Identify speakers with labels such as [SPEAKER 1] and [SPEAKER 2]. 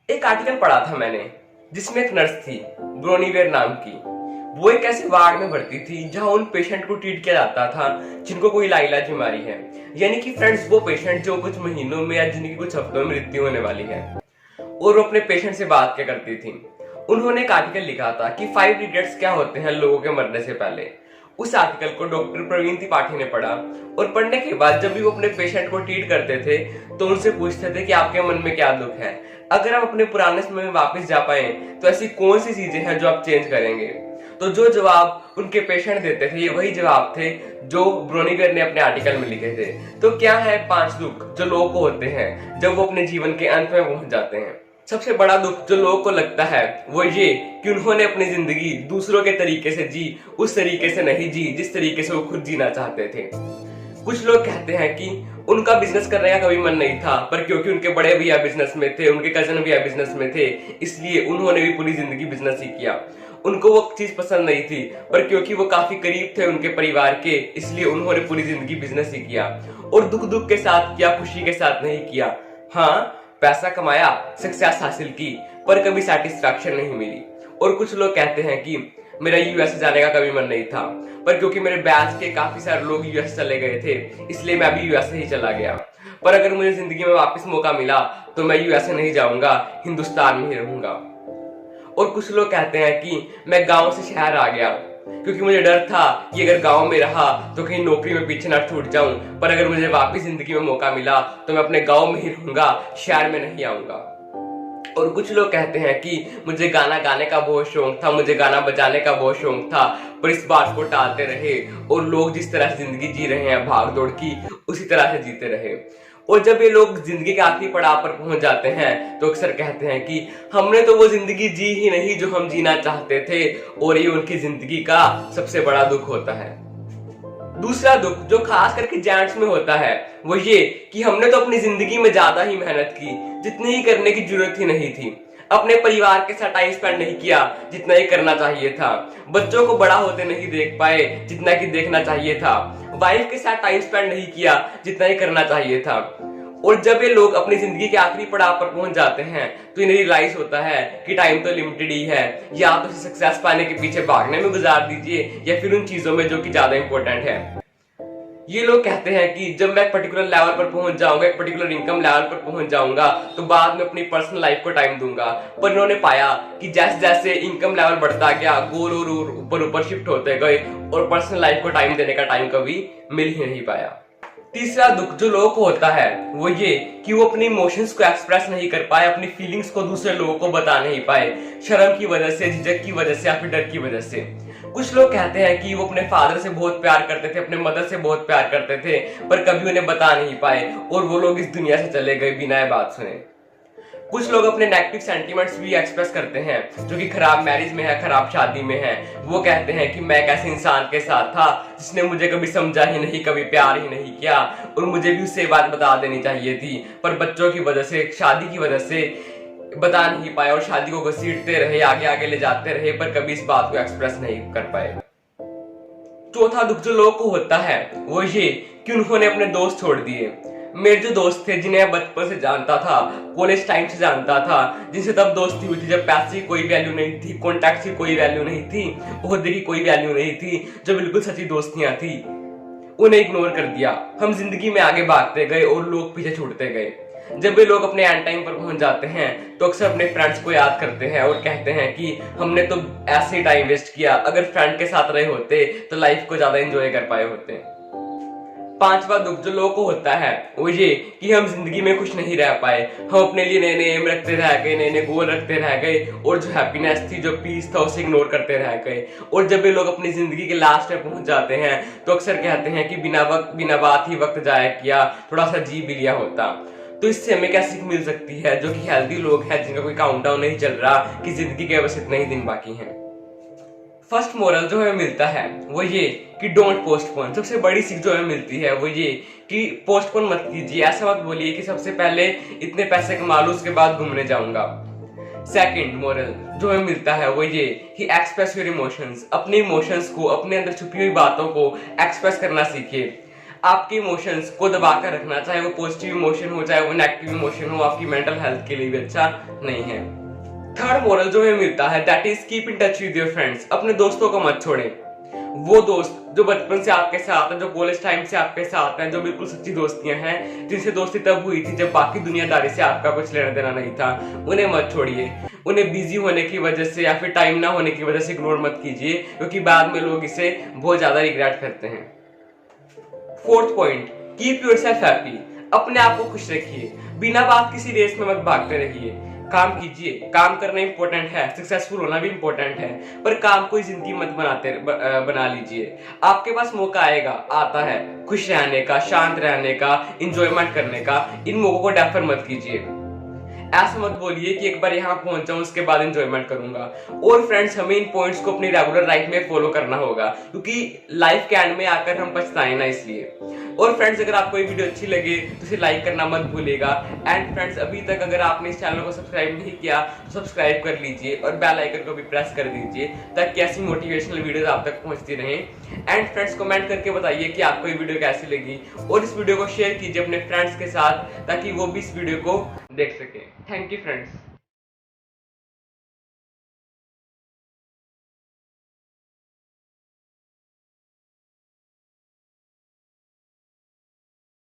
[SPEAKER 1] एक आर्टिकल पढ़ा था मैंने जिसमें एक नर्स थी ब्रोनीवेयर नाम की। वो एक ऐसे वार्ड में भर्ती थी जहां उन पेशेंट को ट्रीट किया जाता था जिनको कोई लाइलाज बीमारी है, यानी कि फ्रेंड्स वो पेशेंट जो कुछ महीनों में या जिनकी कुछ हफ्तों में मृत्यु होने वाली है। और वो अपने पेशेंट से बात क्या करती थी। उन्होंने एक आर्टिकल लिखा था कि 5 रिग्रेट्स क्या होते हैं लोगों के मरने से पहले। उस आर्टिकल को डॉक्टर प्रवीण त्रिपाठी ने पढ़ा और पढ़ने के बाद जब भी वो अपने पेशेंट को ट्रीट करते थे तो उनसे पूछते थे कि आपके मन में क्या दुख है। अगर आप अपने पुराने समय में वापस जा पाए तो ऐसी कौन सी चीजें हैं जो आप चेंज करेंगे। तो जो जवाब उनके पेशेंट देते थे ये वही जवाब थे जो ब्रोनीवेयर ने अपने आर्टिकल में लिखे थे। तो क्या है 5 दुख जो लोगों को होते हैं जब वो अपने जीवन के अंत में पहुंच जाते हैं। सबसे बड़ा दुख जो लोगों को लगता है वो ये कि उन्होंने अपनी जिंदगी दूसरों के तरीके से जी, उस तरीके से नहीं जी जिस तरीके से वो खुद जीना चाहते थे। कुछ लोग कहते हैं कि उनका बिजनेस करने का कभी मन नहीं था, पर क्योंकि उनके बड़े भैया बिजनेस में थे, उनके कजन भैया बिजनेस में थे, इसलिए उन्होंने भी पूरी जिंदगी बिजनेस ही किया। उनको वो चीज पसंद नहीं थी, पर क्योंकि वो काफी करीब थे उनके परिवार के, इसलिए उन्होंने पूरी जिंदगी बिजनेस ही किया। और दुख दुख के साथ किया, खुशी के साथ नहीं किया। हाँ, पैसा कमाया, सक्सेस हासिल की, पर कभी सेटिस्फैक्शन नहीं मिली। और कुछ लोग कहते हैं कि मेरा यूएस जाने का कभी मन नहीं था, पर क्योंकि मेरे बैच के काफी सारे लोग यूएस चले गए थे, इसलिए मैं भी यूएस ही चला गया। पर अगर मुझे जिंदगी में वापस मौका मिला तो मैं यूएस नहीं जाऊंगा, हिंदुस्तान में ही रहूंगा। और कुछ लोग कहते हैं कि मैं गांव से शहर आ गया क्योंकि मुझे डर था कि अगर गांव में रहा तो कहीं नौकरी में पीछे ना छूट जाऊं, पर अगर मुझे वापस जिंदगी में मौका मिला तो मैं अपने गांव में ही रहूंगा, शहर में नहीं आऊंगा। और कुछ लोग कहते हैं कि मुझे गाना गाने का बहुत शौक था, मुझे गाना बजाने का बहुत शौक था, पर इस बात को टालते रहे और लोग जिस तरह से जिंदगी जी रहे हैं भाग दौड़ की, उसी तरह से जीते रहे। और जब ये लोग जिंदगी के आखिरी पड़ाव पर पहुंच जाते हैं तो अक्सर कहते हैं कि हमने तो वो जिंदगी जी ही नहीं जो हम जीना चाहते थे, और ये उनकी जिंदगी का सबसे बड़ा दुख होता है। दूसरा दुख जो खास करके जेंट्स में होता है वो ये कि हमने तो अपनी जिंदगी में ज्यादा ही मेहनत की, जितनी ही करने की जरूरत ही नहीं थी। अपने परिवार के साथ टाइम स्पेंड नहीं किया जितना ही करना चाहिए था। बच्चों को बड़ा होते नहीं देख पाए जितना कि देखना चाहिए था। वाइफ के साथ टाइम स्पेंड नहीं किया जितना ही करना चाहिए था। और जब ये लोग अपनी जिंदगी के आखिरी पड़ाव पर पहुंच जाते हैं तो इन्हें रियलाइज होता है कि टाइम तो लिमिटेड ही है, या तो सक्सेस पाने के पीछे भागने में गुजार दीजिए या फिर उन चीजों में जो कि ज्यादा इंपॉर्टेंट है। ये लोग कहते हैं कि जब मैं एक पर्टिकुलर लेवल पर पहुंच जाऊंगा, एक पर्टिकुलर इनकम लेवल पर पहुंच जाऊंगा तो बाद में अपनी पर्सनल लाइफ को टाइम दूंगा। पर इन्होंने पाया कि जैसे जैसे इनकम लेवल बढ़ता गया, गोल और ऊपर ऊपर शिफ्ट होते गए और पर्सनल लाइफ को टाइम देने का टाइम कभी मिल ही नहीं पाया। तीसरा दुख जो लोगों को होता है वो ये कि वो अपने इमोशंस को एक्सप्रेस नहीं कर पाए, अपनी फीलिंग्स को दूसरे लोगों को बता नहीं पाए, शर्म की वजह से, झिझक की वजह से या फिर डर की वजह से। कुछ लोग कहते हैं कि वो अपने फादर से बहुत प्यार करते थे, अपने मदर से बहुत प्यार करते थे, पर कभी उन्हें बता नहीं पाए और वो लोग इस दुनिया से चले गए बिना बात सुने। कुछ लोग अपने नेगेटिव सेंटीमेंट्स भी एक्सप्रेस करते हैं जो कि खराब मैरिज में है, खराब शादी में है। वो कहते हैं कि मैं एक ऐसे इंसान के साथ था जिसने मुझे कभी समझा ही नहीं, कभी प्यार ही नहीं किया, और मुझे भी उससे बात बता देनी चाहिए थी, पर बच्चों की वजह से, शादी की वजह से बता नहीं पाए और शादी को घसीटते रहे, आगे आगे ले जाते रहे, पर कभी इस बात को एक्सप्रेस नहीं कर पाए। चौथा दुख जो लोगों को होता है वो ये कि उन्होंने अपने दोस्त छोड़ दिए। मेरे जो दोस्त थे जिन्हें बचपन से जानता था, कॉलेज टाइम से जानता था, जिनसे तब दोस्ती हुई थी जब पैसे की कोई वैल्यू नहीं थी, कॉन्टैक्ट की कोई वैल्यू नहीं थी, ओहदे की कोई वैल्यू नहीं थी, जो बिल्कुल सच्ची दोस्तियां थी, उन्हें इग्नोर कर दिया। हम जिंदगी में आगे भागते गए और लोग पीछे छूटते गए। जब वे लोग अपने एंड टाइम पर पहुंच जाते हैं तो अक्सर अपने फ्रेंड्स को याद करते हैं और कहते हैं कि हमने तो ऐसे ही टाइम वेस्ट किया, अगर फ्रेंड के साथ रहे होते तो लाइफ को ज्यादा एंजॉय कर पाए होते। पांचवा दुख जो लोगों को होता है वो ये कि हम जिंदगी में खुश नहीं रह पाए। हम अपने लिए नए नए एम रखते रह गए, नए नए गोल रखते रह गए, और जो हैप्पीनेस थी, जो पीस था, उसे इग्नोर करते रह गए। और जब ये लोग अपनी जिंदगी के लास्ट में पहुंच जाते हैं तो अक्सर कहते हैं कि बिना बात ही वक्त जाया किया, थोड़ा सा जी भी लिया होता। तो इससे हमें क्या सीख मिल सकती है? जो कि हेल्दी लोग हैं, जिनका कोई काउंटडाउन नहीं चल रहा कि जिंदगी के बस इतने ही दिन बाकी हैं। फर्स्ट मोरल जो हमें मिलता है वो ये कि डोंट पोस्टपोन। सबसे बड़ी सीख जो हमें मिलती है वो ये कि पोस्टपोन मत कीजिए। ऐसा मत बोलिए कि सबसे पहले इतने पैसे कमा लूं उसके बाद घूमने जाऊंगा। सेकंड मोरल जो हमें मिलता है वो ये कि एक्सप्रेस योर इमोशंस। अपने इमोशंस को, अपने अंदर छुपी हुई बातों को एक्सप्रेस करना सीखिए। आपके इमोशंस को दबा कर रखना, चाहे वो पॉजिटिव इमोशन हो चाहे वो नेगेटिव इमोशन हो, आपकी मेंटल हेल्थ के लिए भी अच्छा नहीं है। थर्ड मोरल जो हमें मिलता है that is keep in touch with your friends. अपने दोस्तों को मत छोड़ें। वो दोस्त जो बचपन से आपके साथ हैं, जो कॉलेज टाइम से आपके साथ हैं, जो बिल्कुल सच्ची दोस्तियां हैं, जिनसे दोस्ती तब हुई थी जब बाकी दुनियादारी से आपका कुछ लेना देना नहीं था, उन्हें मत छोड़िए। उन्हें बिजी होने की वजह से या फिर टाइम ना होने की वजह से इग्नोर मत कीजिए, क्योंकि बाद में लोग इसे बहुत ज्यादा रिग्रेट करते हैं। Fourth point, keep yourself happy. अपने आप को खुश रखिए, बिना बात किसी रेस में मत भागते रहिए। काम कीजिए, काम करना इंपॉर्टेंट है, सक्सेसफुल होना भी इंपॉर्टेंट है, पर काम को जिंदगी मत बना लीजिए। आपके पास मौका आएगा, आता है, खुश रहने का, शांत रहने का, इंजॉयमेंट करने का। इन मौकों को डेफर मत कीजिए। ऐसा मत बोलिए कि एक बार यहाँ पहुंच जाऊं उसके बाद एंजॉयमेंट करूंगा। और फ्रेंड्स, हमें इन पॉइंट्स को अपनी रेगुलर लाइफ में फॉलो करना होगा, क्योंकि लाइफ के एंड में आकर हम पछताए ना, इसलिए। और फ्रेंड्स, अगर आपको ये वीडियो अच्छी लगे तो इसे लाइक करना मत भूलिएगा। एंड फ्रेंड्स, अभी तक अगर आपने इस चैनल को सब्सक्राइब नहीं किया तो सब्सक्राइब कर लीजिए और बेल आइकन को भी प्रेस कर दीजिए, ताकि ऐसी मोटिवेशनल वीडियोस आप तक पहुंचती रहें। एंड फ्रेंड्स, कमेंट करके बताइए कि आपको ये वीडियो कैसी लगी, और इस वीडियो को शेयर कीजिए अपने फ्रेंड्स के साथ, ताकि वो भी इस वीडियो को देख सकें। Thank you friends.